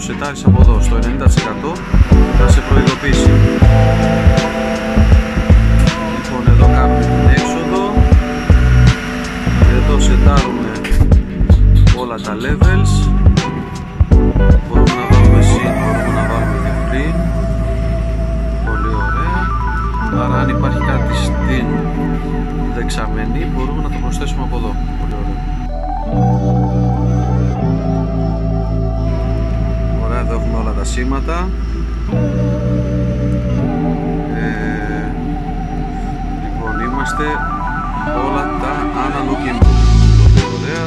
σετάρεις από εδώ στο 90% θα σε προειδοποιήσει. Λοιπόν, εδώ κάνουμε την έξοδο. Εδώ σετάρουμε όλα τα levels. Μπορούμε να βάλουμε συν, μπορούμε να βάλουμε και πριν. Πολύ ωραία. Άρα αν υπάρχει κάτι στην δεξαμενή μπορούμε να το προσθέσουμε από εδώ. Πολύ ωραία. Ωραία, εδώ έχουμε όλα τα σήματα. Λοιπόν, είμαστε όλα τα analog input. Πολύ ωραία.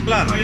Πλάνα.